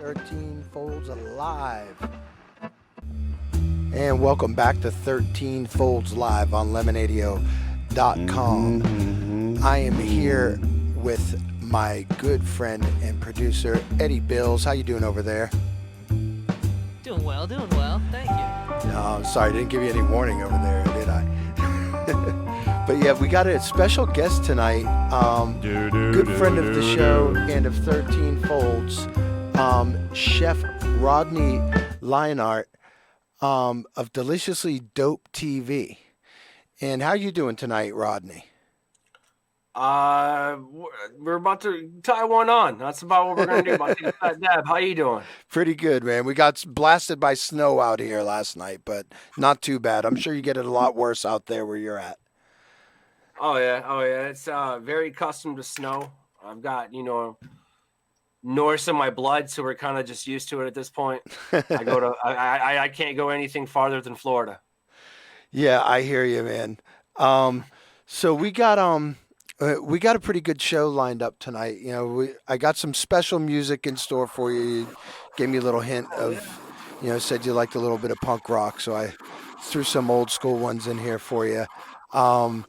13 Folds Live. And welcome back to 13 Folds Live on lemonadio.com. I am here with my good friend and producer, Eddie Bills. How you doing over there? Doing well, thank you. No, I'm sorry, I didn't give you any warning over there, did I? But yeah, we got a special guest tonight, good friend of the show and of 13 Folds, Chef Rodney Lienhart of Deliciously Dope TV. And how you doing tonight, Rodney? We're about to tie one on. That's about what we're gonna do. About to get that dab. How you doing? Pretty good, man. We got blasted by snow out here last night, but not too bad. I'm sure you get it a lot worse out there where you're at. Oh yeah. It's very accustomed to snow. I've got Norse in my blood, so we're kind of just used to it at this point. I can't go anything farther than Florida. Yeah, I hear you, man. So we got a pretty good show lined up tonight. I got some special music in store for you. You gave me a little hint of, said you liked a little bit of punk rock, so I threw some old school ones in here for you. Yeah.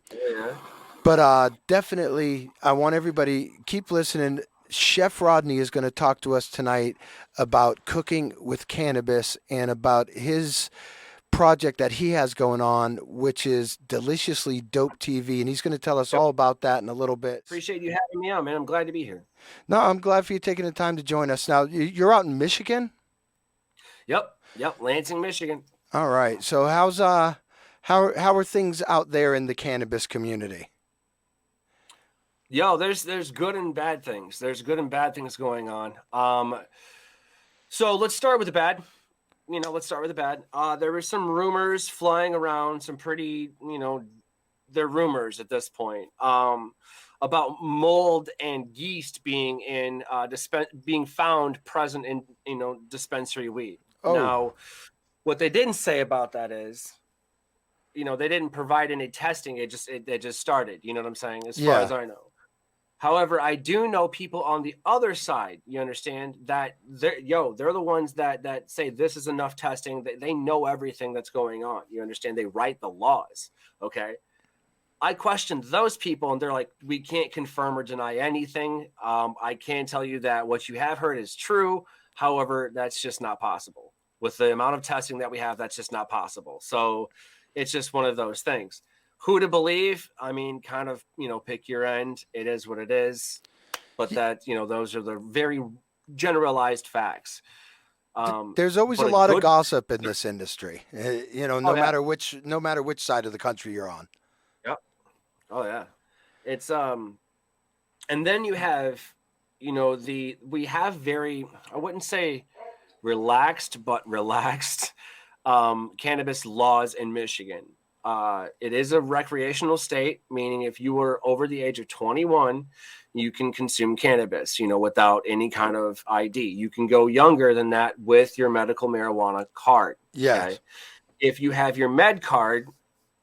But definitely, I want everybody keep listening. Chef Rodney is going to talk to us tonight about cooking with cannabis and about his project that he has going on, which is Deliciously Dope TV, and he's going to tell us all about that in a little bit. Appreciate you having me on, man. I'm glad to be here. No, I'm glad for you taking the time to join us. Now, you're out in Michigan? Yep, Lansing, Michigan. All right. So how are things out there in the cannabis community? There's good and bad things. There's good and bad things going on. So let's start with the bad. There were some rumors flying around, some pretty, they're rumors at this point, about mold and yeast being in being found present in, dispensary weed. Oh. Now, what they didn't say about that is, they didn't provide any testing. It just started. You know what I'm saying? As far as I know. However, I do know people on the other side, you understand, that they're the ones that say this is enough testing. They know everything that's going on. You understand? They write the laws. Okay. I questioned those people and they're like, we can't confirm or deny anything. I can tell you that what you have heard is true. However, that's just not possible. With the amount of testing that we have, that's just not possible. So it's just one of those things. Who to believe? I mean, kind of, pick your end. It is what it is. But those are the very generalized facts. There's always a lot of gossip in this industry, no matter which side of the country you're on. Yep. Oh yeah. It's, and then you have, we have very, I wouldn't say relaxed, but relaxed, cannabis laws in Michigan. It is a recreational state, meaning if you were over the age of 21, you can consume cannabis, without any kind of ID. You can go younger than that with your medical marijuana card. Yes. Okay? If you have your med card,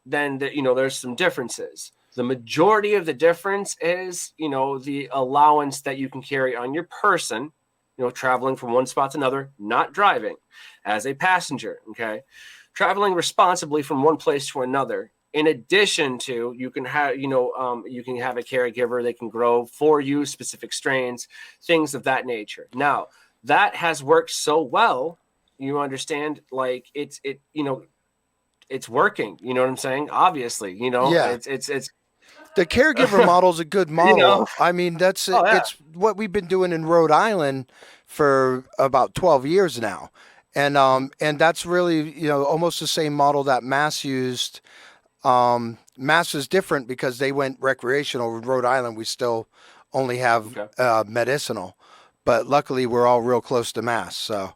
then there's some differences. The majority of the difference is, the allowance that you can carry on your person, traveling from one spot to another, not driving, as a passenger. Okay. Traveling responsibly from one place to another. In addition to, you can have, you can have a caregiver. They can grow for you specific strains, things of that nature. Now, that has worked so well. You understand, like it's working. You know what I'm saying? Obviously, Yeah. It's the caregiver model is a good model. I mean, it's what we've been doing in Rhode Island for about 12 years now. And that's really, almost the same model that Mass used. Mass is different because they went recreational. In Rhode Island, we still only have medicinal, but luckily we're all real close to Mass, so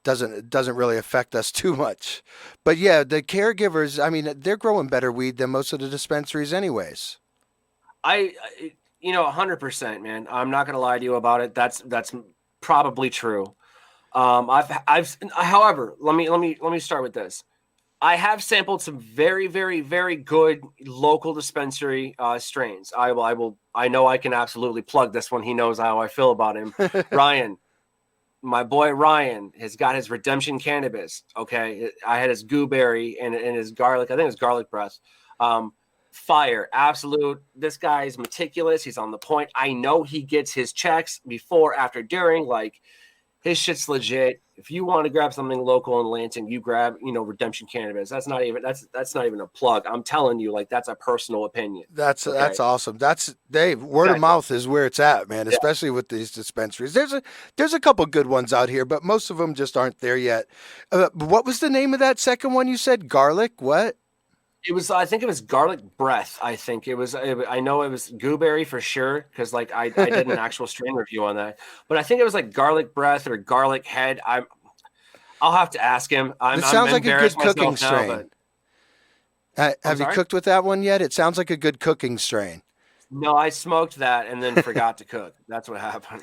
it doesn't really affect us too much. But yeah, the caregivers, I mean, they're growing better weed than most of the dispensaries, anyways. 100%, man. I'm not gonna lie to you about it. That's probably true. However, let me start with this. I have sampled some very, very, very good local dispensary strains. I know I can absolutely plug this one. He knows how I feel about him. Ryan, my boy Ryan has got his redemption cannabis. Okay, I had his gooberry and his garlic. I think it's garlic breath. Fire, absolute. This guy's meticulous. He's on the point. I know he gets his checks before, after, during. Like, his shit's legit. If you want to grab something local in Lansing, you grab, Redemption Cannabis. That's not even a plug. I'm telling you, like, that's a personal opinion. That's awesome. That's Dave. Word of mouth is where it's at, man. Especially with these dispensaries. There's a couple good ones out here, but most of them just aren't there yet. What was the name of that second one you said? Garlic? What? I think it was garlic breath. I know it was gooberry for sure, because like I did an actual strain review on that. But I think it was like garlic breath or garlic head. I'll have to ask him. It sounds like a good cooking strain. Have you cooked with that one yet? It sounds like a good cooking strain. No, I smoked that and then forgot to cook. That's what happened.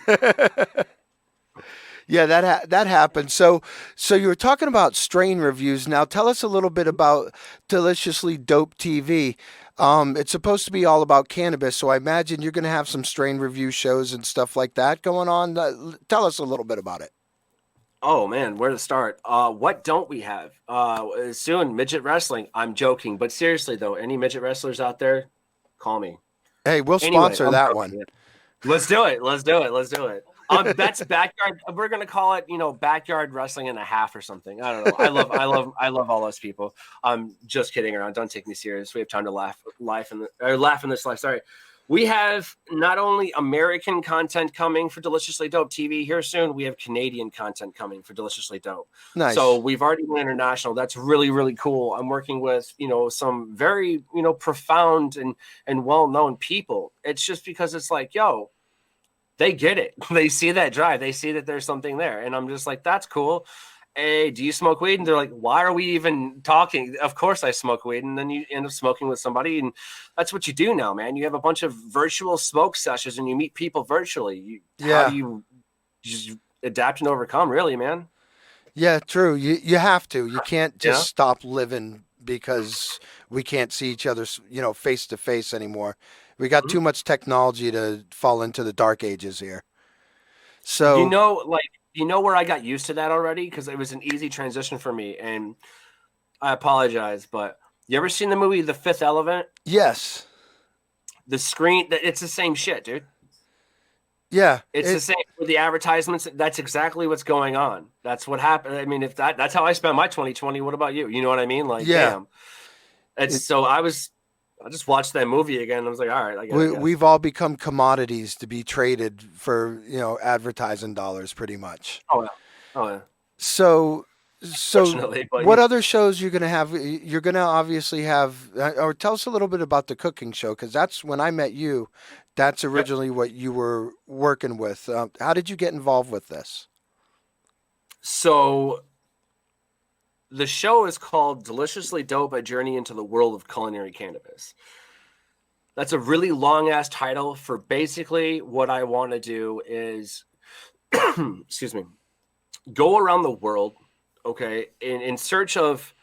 Yeah, that happened. So you were talking about strain reviews. Now tell us a little bit about Deliciously Dope TV. It's supposed to be all about cannabis, so I imagine you're going to have some strain review shows and stuff like that going on. Tell us a little bit about it. Oh man, where to start? What don't we have? Soon, midget wrestling. I'm joking, but seriously though, any midget wrestlers out there, call me. Hey, we'll sponsor that one. Let's do it. That's backyard. We're gonna call it, backyard wrestling and a half or something. I don't know. I love all those people. I'm just kidding around. Don't take me serious. We have time to laugh in this life. Sorry. We have not only American content coming for Deliciously Dope TV here soon, we have Canadian content coming for Deliciously Dope. Nice. So we've already went international. That's really, really cool. I'm working with, some very, profound and well-known people. It's just because it's like, yo, they get it. They see that drive. They see that there's something there. And I'm just like, that's cool. Hey, do you smoke weed? And they're like, why are we even talking? Of course I smoke weed. And then you end up smoking with somebody. And that's what you do now, man. You have a bunch of virtual smoke sessions and you meet people virtually. How do you just adapt and overcome, really, man? Yeah, true. You have to. You can't just stop living because we can't see each other, face to face anymore. We got too much technology to fall into the dark ages here. So, you know where I got used to that already? Because it was an easy transition for me. And I apologize, but you ever seen the movie The Fifth Element? Yes. The screen, it's the same shit, dude. Yeah. It's the same with the advertisements. That's exactly what's going on. That's what happened. I mean, if that's how I spent my 2020, what about you? You know what I mean? Like, damn. I just watched that movie again. And I was like, all right. We've all become commodities to be traded for, advertising dollars pretty much. Oh, yeah. So but what other shows you're going to have? You're going to obviously have, or tell us a little bit about the cooking show, because that's when I met you. That's originally what you were working with. How did you get involved with this? So the show is called Deliciously Dope, A Journey into the World of Culinary Cannabis. That's a really long-ass title for basically what I want to do is, excuse me, go around the world, okay, in search of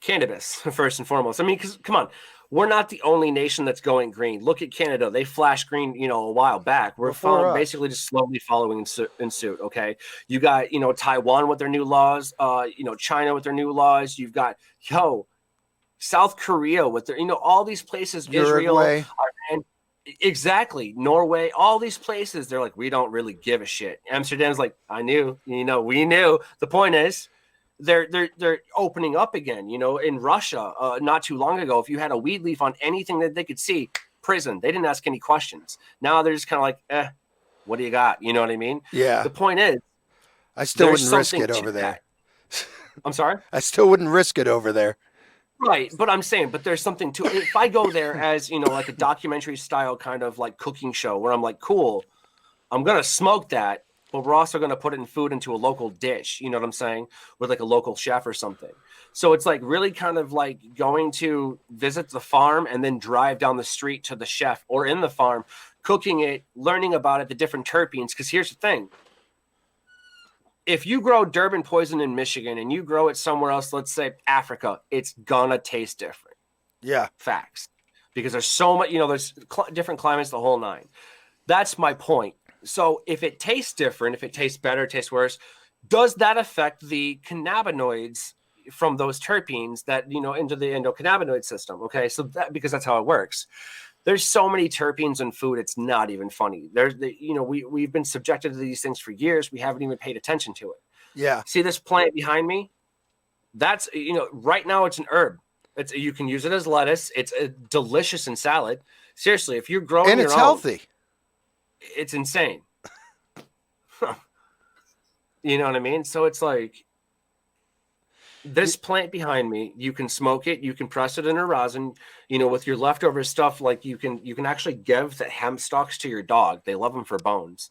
cannabis, first and foremost. I mean, because, come on, we're not the only nation that's going green. Look at Canada. They flashed green, a while back. We're basically just slowly following in suit, okay? You got, Taiwan with their new laws, China with their new laws. You've got, South Korea with their, all these places, Uruguay. Israel. Exactly. Norway, all these places, they're like, we don't really give a shit. Amsterdam's like, I knew, we knew. The point is, they're opening up again. In Russia, not too long ago, if you had a weed leaf on anything that they could see, prison. They didn't ask any questions. Now they're just kind of like, what do you got? You know what I mean? Yeah. The point is, I still wouldn't risk it over there. I'm sorry? I still wouldn't risk it over there. Right, but I'm saying, there's something to it. If I go there as, like a documentary style kind of like cooking show where I'm like, cool, I'm going to smoke that, but we're also going to put it in food into a local dish, you know what I'm saying, with like a local chef or something. So it's like really kind of like going to visit the farm and then drive down the street to the chef or in the farm, cooking it, learning about it, the different terpenes. Because here's the thing. If you grow Durban poison in Michigan and you grow it somewhere else, let's say Africa, it's gonna taste different. Yeah. Facts. Because there's so much, there's different climates, the whole nine. That's my point. So if it tastes different, if it tastes better, tastes worse, does that affect the cannabinoids from those terpenes that, into the endocannabinoid system? Okay, so because that's how it works. There's so many terpenes in food, it's not even funny. We've been subjected to these things for years. We haven't even paid attention to it. Yeah. See this plant behind me? That's, right now it's an herb. You can use it as lettuce. It's delicious in salad. Seriously, if you're growing and it's your own, healthy. It's insane. You know what I mean? So it's like this plant behind me, you can smoke it, you can press it in a rosin, with your leftover stuff. Like you can actually give the hemp stalks to your dog. They love them for bones.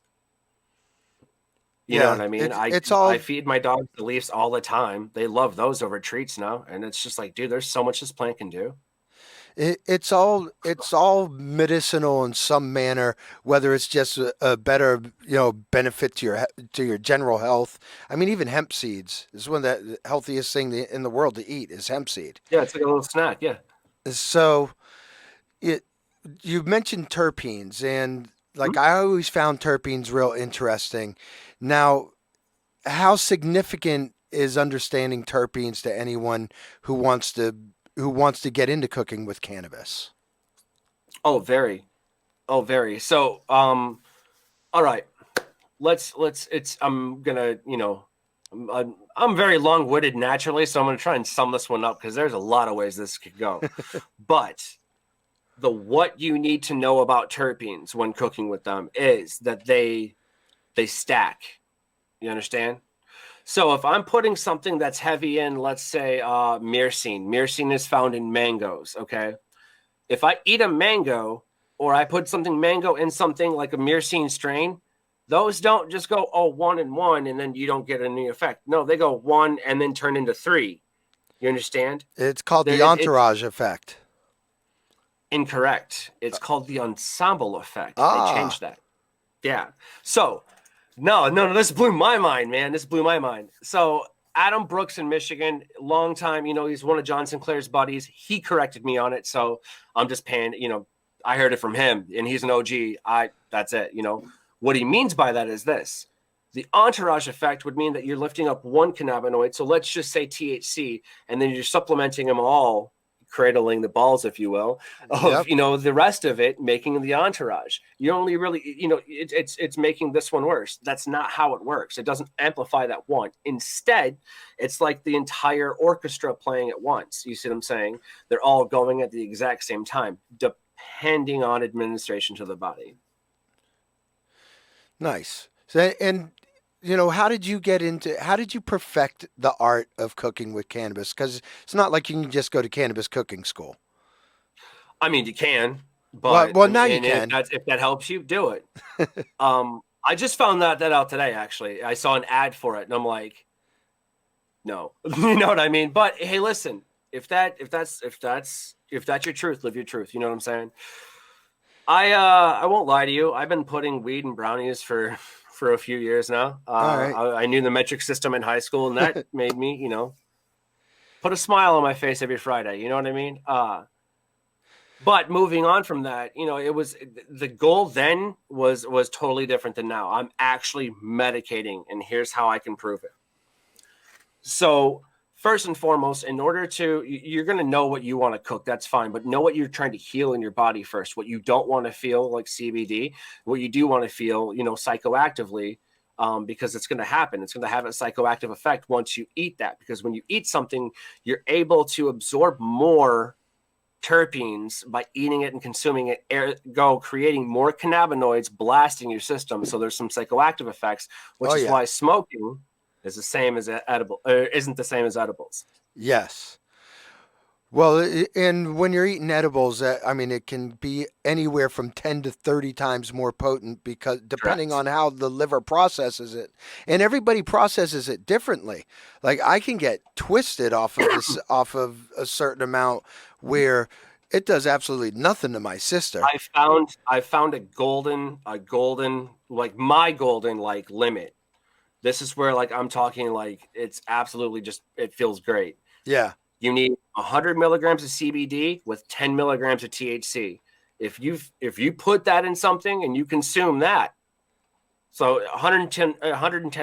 You know what I mean? I feed my dogs the leaves all the time. They love those over treats now. And it's just like, dude, there's so much this plant can do. It's all medicinal in some manner, whether it's just a better benefit to your general health. I mean, even hemp seeds is one of the healthiest thing in the world to eat is hemp seed. Yeah, it's like a little snack. Yeah. So you mentioned terpenes, and like I always found terpenes real interesting. Now, how significant is understanding terpenes to anyone who wants to get into cooking with cannabis? Oh, very. Oh, very. So, all right. I'm gonna, I'm very long-witted naturally, so I'm gonna try and sum this one up because there's a lot of ways this could go. But what you need to know about terpenes when cooking with them is that they stack. You understand? So if I'm putting something that's heavy in, let's say myrcene is found in mangoes, okay? If I eat a mango or I put something mango in something like a myrcene strain, those don't just go, 1 and 1, and then you don't get any effect. No, they go 1 and then turn into 3. You understand? It's called the entourage effect. Incorrect. It's called the ensemble effect. They changed that. Yeah. So no, this blew my mind, man. This blew my mind. So Adam Brooks in Michigan, long time, he's one of John Sinclair's buddies. He corrected me on it. So I'm just paying, I heard it from him and he's an OG. That's it. What he means by that is this. The entourage effect would mean that you're lifting up one cannabinoid. So let's just say THC, and then you're supplementing them all, cradling the balls, if you will, of, the rest of it, making the entourage. You only really, it's making this one worse. That's not how it works. It doesn't amplify that one. Instead, it's like the entire orchestra playing at once. You see what I'm saying? They're all going at the exact same time, depending on administration to the body. Nice. So, and how did you perfect the art of cooking with cannabis? Because it's not like you can just go to cannabis cooking school. I mean, you can, but now you can. If that helps you, do it. I just found that out today. Actually, I saw an ad for it, and I'm like, no, you know what I mean. But hey, listen, if that's your truth, live your truth. You know what I'm saying? I won't lie to you. I've been putting weed in brownies for a few years now. Right. I knew the metric system in high school, and that made me, put a smile on my face every Friday. You know what I mean? But moving on from that, it was the goal then was totally different than now. I'm actually medicating, and here's how I can prove it. So first and foremost, you're going to know what you want to cook. That's fine. But know what you're trying to heal in your body first. What you don't want to feel, like CBD, what you do want to feel, psychoactively, because it's going to happen. It's going to have a psychoactive effect once you eat that, because when you eat something, you're able to absorb more terpenes by eating it and consuming it, creating more cannabinoids, blasting your system. So there's some psychoactive effects, which is why smoking is the same as isn't the same as edibles. Yes. Well, and when you're eating edibles, it can be anywhere from 10 to 30 times more potent, because depending on how the liver processes it, and everybody processes it differently. Like I can get twisted off of a certain amount where it does absolutely nothing to my sister. I found a golden, like my golden, like limit. This is where, like, I'm talking, like, it's absolutely it feels great. Yeah. You need 100 milligrams of CBD with 10 milligrams of THC. If you put that in something and you consume that, So 110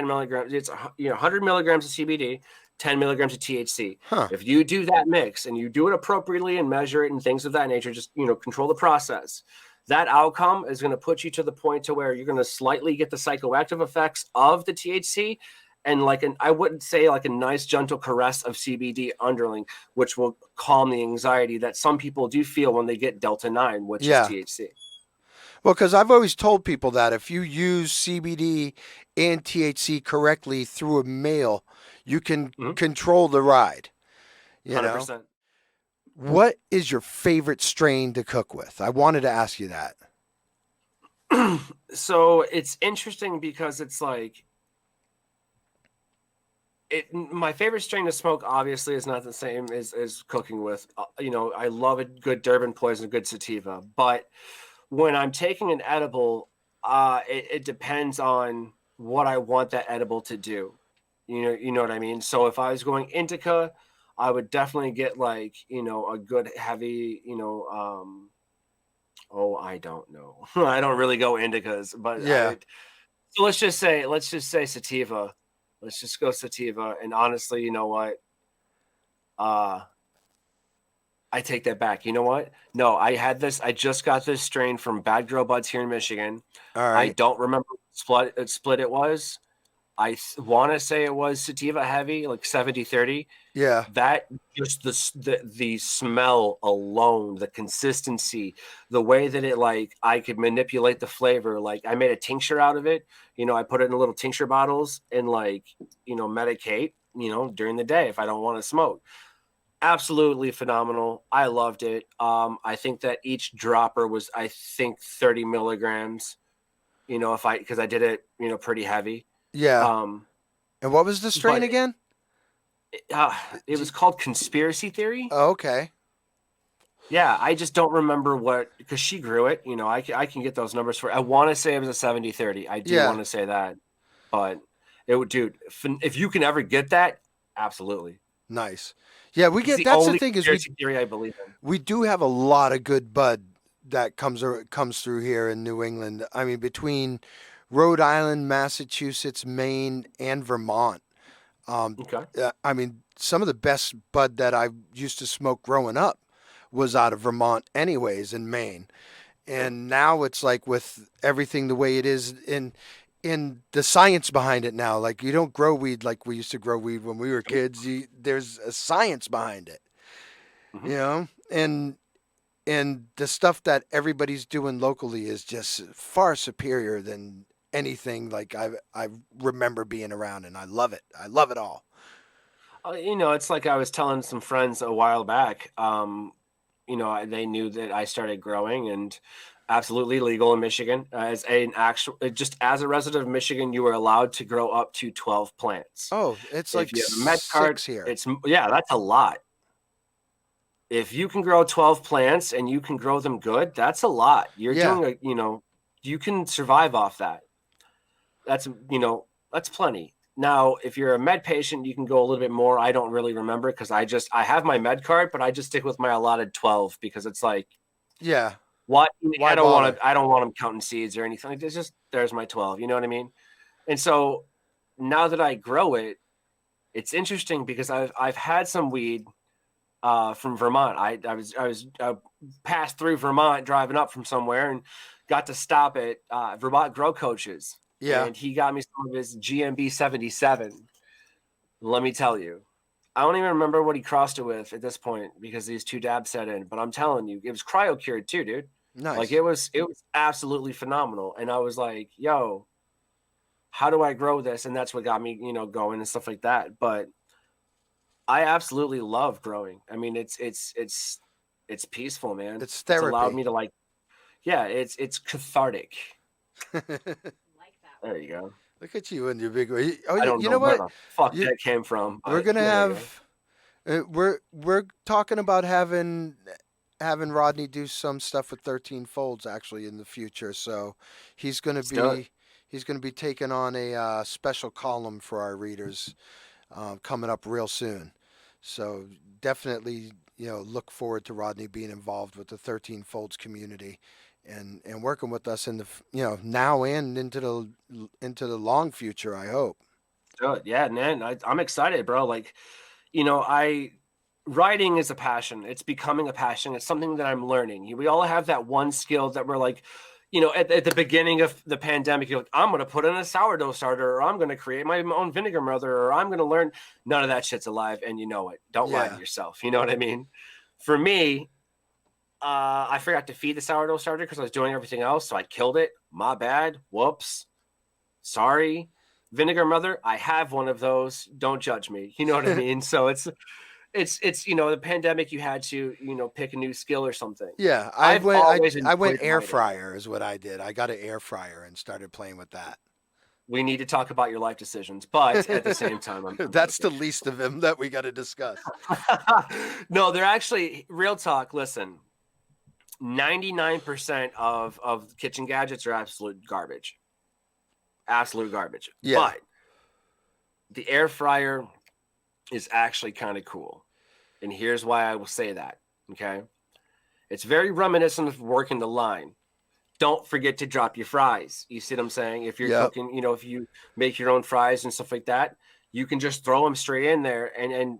milligrams. It's 100 milligrams of CBD, 10 milligrams of THC. Huh. If you do that mix and you do it appropriately and measure it and things of that nature, just control the process. That outcome is going to put you to the point to where you're going to slightly get the psychoactive effects of the THC, and I wouldn't say like a nice gentle caress of CBD underling, which will calm the anxiety that some people do feel when they get Delta 9, which is THC. Well, because I've always told people that if you use CBD and THC correctly through a meal, you can control the ride. 100%. What is your favorite strain to cook with? I wanted to ask you that. So it's interesting because it's like, my favorite strain to smoke obviously is not the same as cooking with. I love a good Durban poison, a good sativa, but when I'm taking an edible, it depends on what I want that edible to do. You know what I mean? So if I was going indica, I would definitely get like, a good heavy, I don't know. I don't really go indicas, but so let's just say sativa. Let's just go sativa. And honestly, you know what? I take that back. You know what? No, I just got this strain from Bad Girl Buds here in Michigan. All right. I don't remember what split it was. I want to say it was sativa heavy, like 70-30. Yeah. That just the smell alone, the consistency, the way that it, like, I could manipulate the flavor. Like, I made a tincture out of it. I put it in little tincture bottles and, like, medicate, during the day if I don't want to smoke. Absolutely phenomenal. I loved it. I think that each dropper was, I think, 30 milligrams, because I did it, pretty heavy. Yeah. And what was the strain again? It was called Conspiracy Theory. Oh, okay. Yeah, I just don't remember because she grew it. I can get those numbers for. I want to say it was a 70-30. I do want to say that, but dude, if you can ever get that, absolutely. Nice. Yeah, that's the thing is theory I believe in. We do have a lot of good bud that comes through here in New England. I mean, between Rhode Island, Massachusetts, Maine, and Vermont. Okay. I mean, some of the best bud that I used to smoke growing up was out of Vermont anyways, in Maine. And now it's like with everything the way it is in the science behind it now. Like, you don't grow weed like we used to grow weed when we were kids. There's a science behind it. And the stuff that everybody's doing locally is just far superior than anything like I remember being around, and I love it. I love it all. It's like I was telling some friends a while back. They knew that I started growing, and absolutely legal in Michigan. As a resident of Michigan, you were allowed to grow up to 12 plants. Oh, it's like 6 here. That's a lot. If you can grow 12 plants and you can grow them good, that's a lot. You're doing you can survive off that. That's plenty. Now, if you're a med patient, you can go a little bit more. I don't really remember because I have my med card, but I just stick with my allotted 12 because it's like, why I don't want them counting seeds or anything. Like, it's just, there's my 12. You know what I mean? And so now that I grow it, it's interesting because I've had some weed from Vermont. I passed through Vermont driving up from somewhere and got to stop at Vermont Grow Coaches. Yeah. And he got me some of his GMB 77. Let me tell you, I don't even remember what he crossed it with at this point because these 2 dabs set in. But I'm telling you, it was cryo cured too, dude. Nice. Like, it was absolutely phenomenal. And I was like, yo, how do I grow this? And that's what got me, going and stuff like that. But I absolutely love growing. I mean, it's peaceful, man. It's therapy. It's allowed me to it's cathartic. There you go. Look at you and your big. I don't know where the fuck that came from. We're gonna have. We're talking about having Rodney do some stuff with 13 Folds actually in the future. So he's gonna be taking on a special column for our readers coming up real soon. So definitely, look forward to Rodney being involved with the 13 Folds community and working with us in the now and into the long future, I hope. Good. Yeah, man. I'm excited, bro. Like, writing is a passion. It's becoming a passion. It's something that I'm learning. We all have that one skill that we're like, at the beginning of the pandemic, you're like, I'm going to put in a sourdough starter, or I'm going to create my own vinegar mother, or I'm going to learn. None of that shit's alive. And you know it. Don't lie to yourself. You know what I mean? For me, I forgot to feed the sourdough starter because I was doing everything else. So I killed it. My bad. Whoops. Sorry. Vinegar mother, I have one of those. Don't judge me. You know what I mean? So it's the pandemic, you had to pick a new skill or something. Yeah, I went air fryer is what I did. I got an air fryer and started playing with that. We need to talk about your life decisions, but at the same time, that's the least of them that we got to discuss. No, they're actually real talk. Listen, 99% of kitchen gadgets are absolute garbage. Absolute garbage. Yeah. But the air fryer is actually kind of cool. And here's why I will say that. Okay. It's very reminiscent of working the line. Don't forget to drop your fries. You see what I'm saying? If you're cooking, if you make your own fries and stuff like that, you can just throw them straight in there. And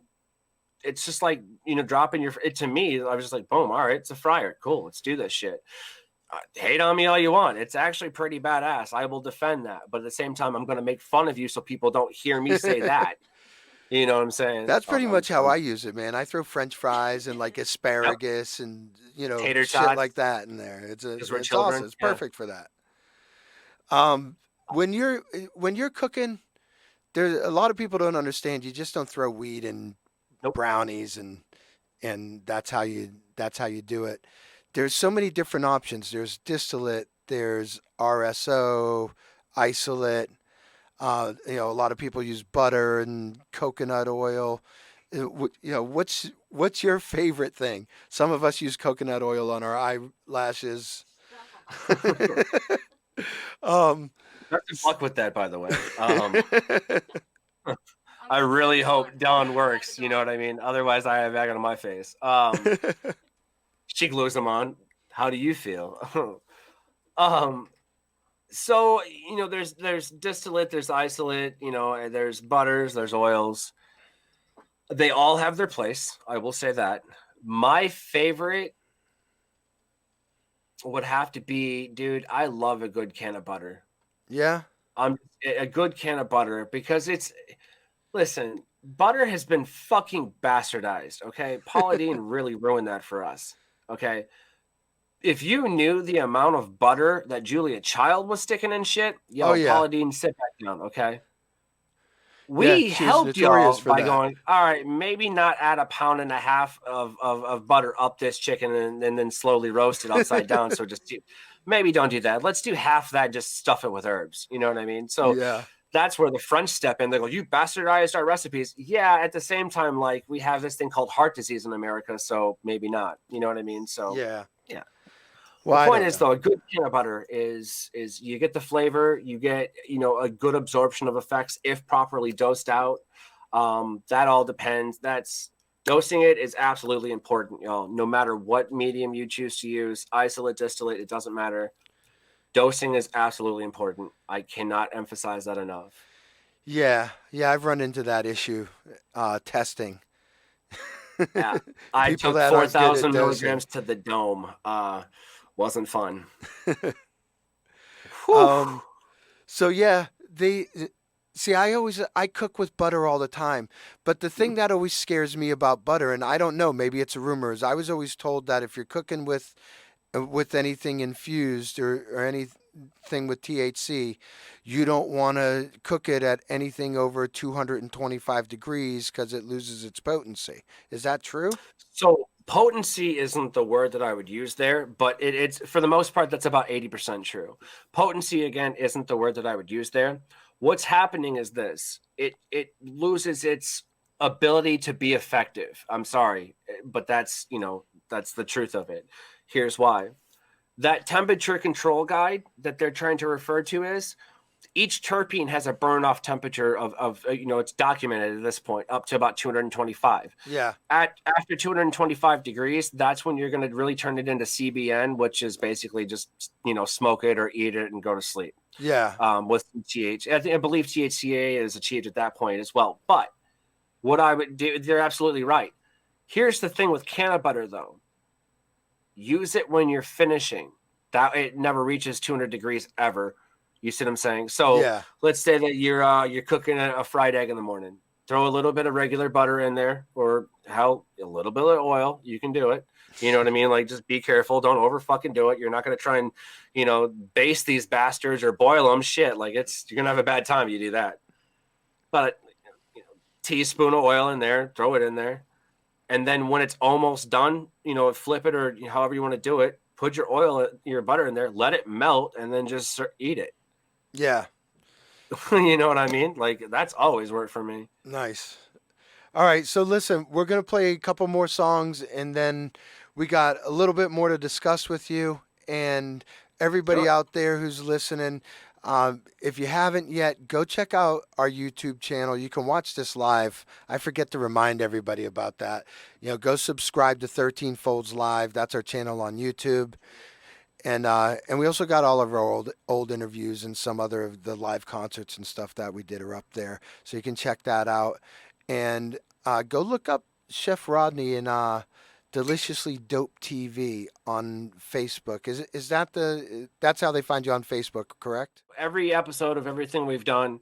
it's just like, dropping to me, I was just like, boom, all right, it's a fryer. Cool. Let's do this shit. Hate on me all you want. It's actually pretty badass. I will defend that. But at the same time, I'm going to make fun of you so people don't hear me say that. You know what I'm saying? That's pretty much how I use it, man. I throw French fries and like asparagus and tater shit tots like that in there. It's children. awesome. It's perfect for that. When you're cooking, there's a lot of people don't understand. You just don't throw weed in brownies and that's how you do it. There's so many different options. There's distillate, there's RSO, isolate. A lot of people use butter and coconut oil. What's your favorite thing? Some of us use coconut oil on our eyelashes. Good luck with that, by the way. I really hope Dawn works. You know what I mean? Otherwise, I have egg on my face. She glues them on. How do you feel? So, there's distillate, there's isolate, and there's butters, there's oils. They all have their place. I will say that. My favorite would have to be, dude, I love a good can of butter. Yeah. A good can of butter because listen, butter has been fucking bastardized. Okay. Paula Deen really ruined that for us. Okay. If you knew the amount of butter that Julia Child was sticking in shit, Paula Deen, sit back down, okay? We helped y'all by going, all right, maybe not add 1.5 pounds of butter up this chicken and then slowly roast it upside down. So maybe don't do that. Let's do half that, just stuff it with herbs. You know what I mean? So that's where the French step in. They go, you bastardized our recipes. Yeah, at the same time, like we have this thing called heart disease in America, so maybe not. You know what I mean? So yeah. Well, the point is, though, a good peanut butter is you get the flavor, you get a good absorption of effects if properly dosed out. That all depends. Dosing it is absolutely important, y'all. No matter what medium you choose to use, isolate, distillate, it doesn't matter. Dosing is absolutely important. I cannot emphasize that enough. Yeah, I've run into that issue testing. Yeah, I took 4,000 milligrams to the dome. Wasn't fun. So yeah, I cook with butter all the time, but the thing that always scares me about butter, and I don't know, maybe it's a rumor, is I was always told that if you're cooking with anything infused or anything with THC, you don't want to cook it at anything over 225 degrees because it loses its potency. Is that true? So potency isn't the word that I would use there, but it's for the most part, that's about 80% true. Potency, again, isn't the word that I would use there. What's happening is this. It loses its ability to be effective. I'm sorry, but that's the truth of it. Here's why. That temperature control guide that they're trying to refer to is each terpene has a burn off temperature of it's documented at this point up to about 225. Yeah. After 225 degrees, that's when you're going to really turn it into CBN, which is basically just, smoke it or eat it and go to sleep. Yeah. With I believe THCA is achieved at that point as well. But what I would do, they're absolutely right. Here's the thing with canna butter, though. Use it when you're finishing. That it never reaches 200 degrees ever. You see what I'm saying? So let's say that you're cooking a fried egg in the morning. Throw a little bit of regular butter in there, or a little bit of oil. You can do it. You know what I mean? Like, just be careful. Don't over fucking do it. You're not going to try and, baste these bastards or boil them. Shit. Like, you're going to have a bad time if you do that. But, teaspoon of oil in there, throw it in there. And then when it's almost done, flip it or however you want to do it. Put your butter in there, let it melt, and then just eat it. Yeah. You know what I mean? Like, that's always worked for me. Nice. All right. So listen, we're going to play a couple more songs, and then we got a little bit more to discuss with you and everybody out there who's listening. If you haven't yet, go check out our YouTube channel. You can watch this live. I forget to remind everybody about that. Go subscribe to 13 Folds Live. That's our channel on YouTube. And we also got all of our old interviews and some other of the live concerts and stuff that we did are up there. So you can check that out. And go look up Chef Rodney and Deliciously Dope TV on Facebook. Is that's how they find you on Facebook, correct? Every episode of everything we've done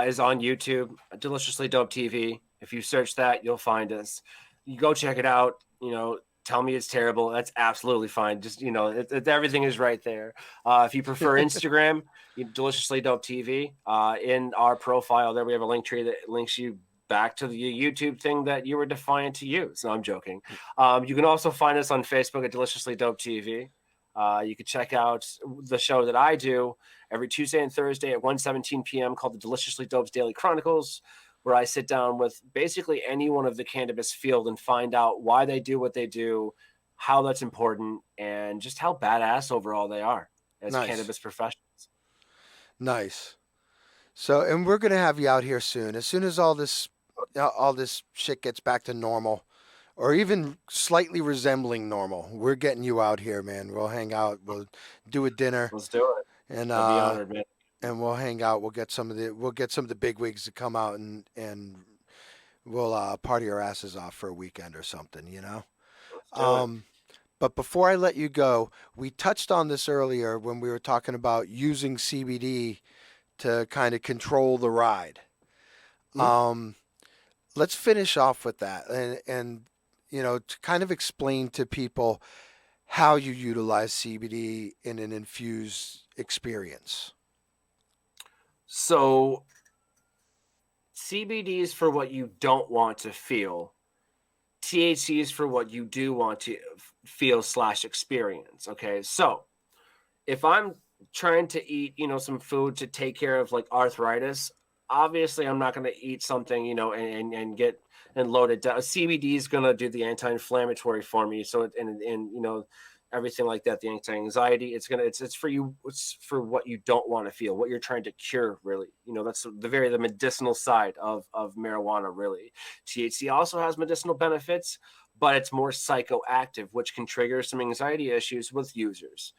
is on YouTube, Deliciously Dope TV. If you search that, you'll find us. You go check it out. Tell me it's terrible. That's absolutely fine. Just, everything is right there. If you prefer Instagram, Deliciously Dope TV. In our profile there, we have a link tree that links you back to the YouTube thing that you were defiant to use. No, I'm joking. You can also find us on Facebook at Deliciously Dope TV. You can check out the show that I do every Tuesday and Thursday at 1:17 p.m. called the Deliciously Dope's Daily Chronicles, where I sit down with basically anyone of the cannabis field and find out why they do what they do, how that's important, and just how badass overall they are as cannabis professionals. Nice. So, and we're going to have you out here soon. As soon as all this shit gets back to normal, or even slightly resembling normal, we're getting you out here, man. We'll hang out. We'll do a dinner. Let's do it. And I'll be honored, man. And we'll hang out. We'll get some of the bigwigs to come out and we'll party our asses off for a weekend or something, But before I let you go, we touched on this earlier when we were talking about using CBD to kind of control the ride. Mm-hmm. Let's finish off with that and to kind of explain to people how you utilize CBD in an infused experience. So CBD is for what you don't want to feel. THC is for what you do want to feel / experience. Okay. So if I'm trying to eat, some food to take care of like arthritis, obviously I'm not going to eat something, and get and load it down. CBD is going to do the anti-inflammatory for me. So, everything like that, the anti-anxiety, it's for you. It's for what you don't want to feel, what you're trying to cure, really. That's the medicinal side of marijuana, really. THC also has medicinal benefits, but it's more psychoactive, which can trigger some anxiety issues with users.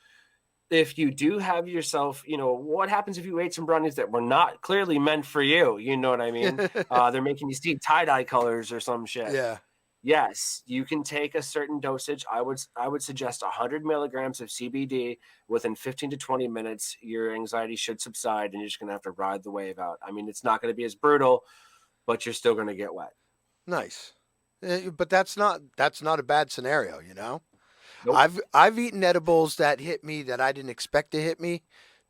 If you do have yourself, what happens if you ate some brownies that were not clearly meant for you? You know what I mean? They're making you see tie-dye colors or some shit. Yeah. Yes, you can take a certain dosage. I would suggest 100 milligrams of CBD within 15 to 20 minutes. Your anxiety should subside, and you're just going to have to ride the wave out. I mean, it's not going to be as brutal, but you're still going to get wet. Nice. But that's not a bad scenario, Nope. I've eaten edibles that hit me that I didn't expect to hit me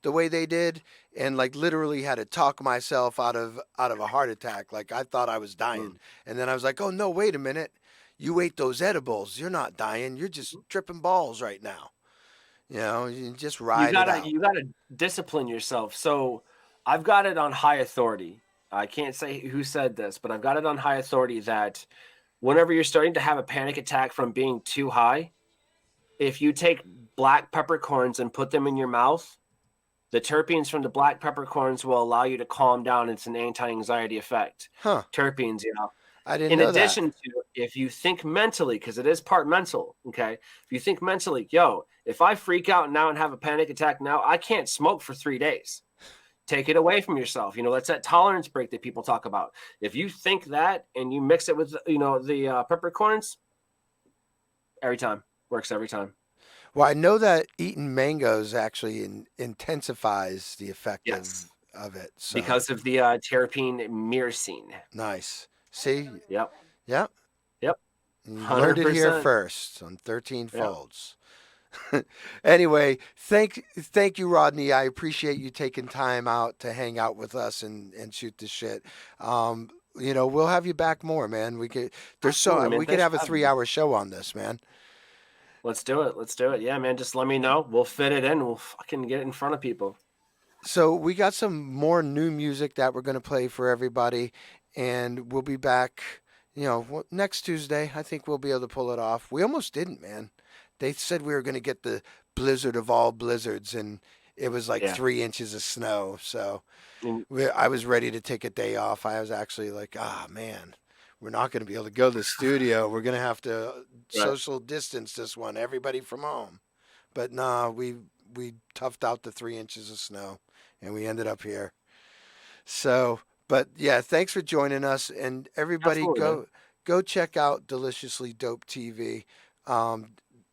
the way they did, and like literally had to talk myself out of a heart attack. Like I thought I was dying, and then I was like, "Oh no, wait a minute! You ate those edibles. You're not dying. You're just tripping balls right now." You just ride it out. You gotta discipline yourself. So I've got it on high authority. I can't say who said this, but I've got it on high authority that whenever you're starting to have a panic attack from being too high, if you take black peppercorns and put them in your mouth, The terpenes from the black peppercorns will allow you to calm down. It's an anti-anxiety effect. Huh. Terpenes, I didn't in know addition that. to, if you think mentally, because it is part mental, okay? If you think mentally, yo, if I freak out now and have a panic attack now, I can't smoke for 3 days. Take it away from yourself. That's that tolerance break that people talk about. If you think that and you mix it with, the peppercorns, every time. Works every time. Well, I know that eating mangoes actually intensifies the effect of it. So. Because of the terpene myrcene. Nice. See? Yep. Yep. Yep. You learned it here first on 13 Folds. Anyway, thank you, Rodney. I appreciate you taking time out to hang out with us and shoot the shit. We'll have you back more, man. We could we could have a 3-hour show on this, man. Let's do it. Yeah, man. Just let me know. We'll fit it in. We'll fucking get it in front of people. So we got some more new music that we're going to play for everybody, and we'll be back, next Tuesday. I think we'll be able to pull it off. We almost didn't, man. They said we were going to get the blizzard of all blizzards, and it was like 3 inches of snow. So I was ready to take a day off. I was actually like, man, we're not going to be able to go to the studio. We're going to have to social distance this one, everybody from home. But nah, we toughed out the 3 inches of snow, and we ended up here. So, but yeah, thanks for joining us, and everybody go check out Deliciously Dope TV.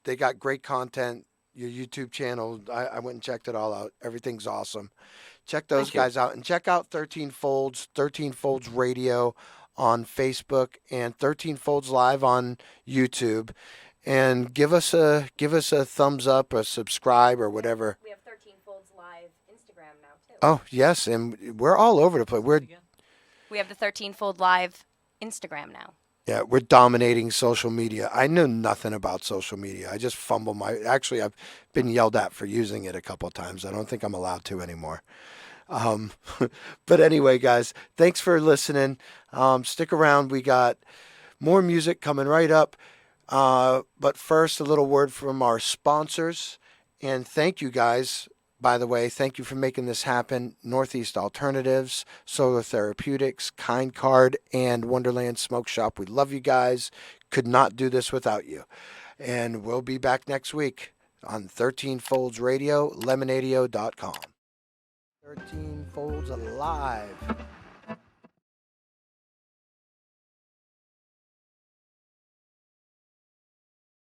They got great content. Your YouTube channel, I went and checked it all out. Everything's awesome. Check those guys out, and check out 13 Folds Radio on Facebook, and 13 Folds Live on YouTube. And give us a thumbs up, a subscribe, or whatever. We have 13 Folds Live Instagram now too. Oh yes, and we're all over the place. We have the 13 Fold Live Instagram now. Yeah, we're dominating social media. I know nothing about social media. I just fumble Actually, I've been yelled at for using it a couple of times. I don't think I'm allowed to anymore. But anyway, guys, thanks for listening. Stick around. We got more music coming right up. But first, a little word from our sponsors. And thank you, guys. By the way, thank you for making this happen. Northeast Alternatives, Solar Therapeutics, Kind Card, and Wonderland Smoke Shop. We love you guys. Could not do this without you. And we'll be back next week on 13 Folds Radio, lemonadio.com. 13 Folds Alive.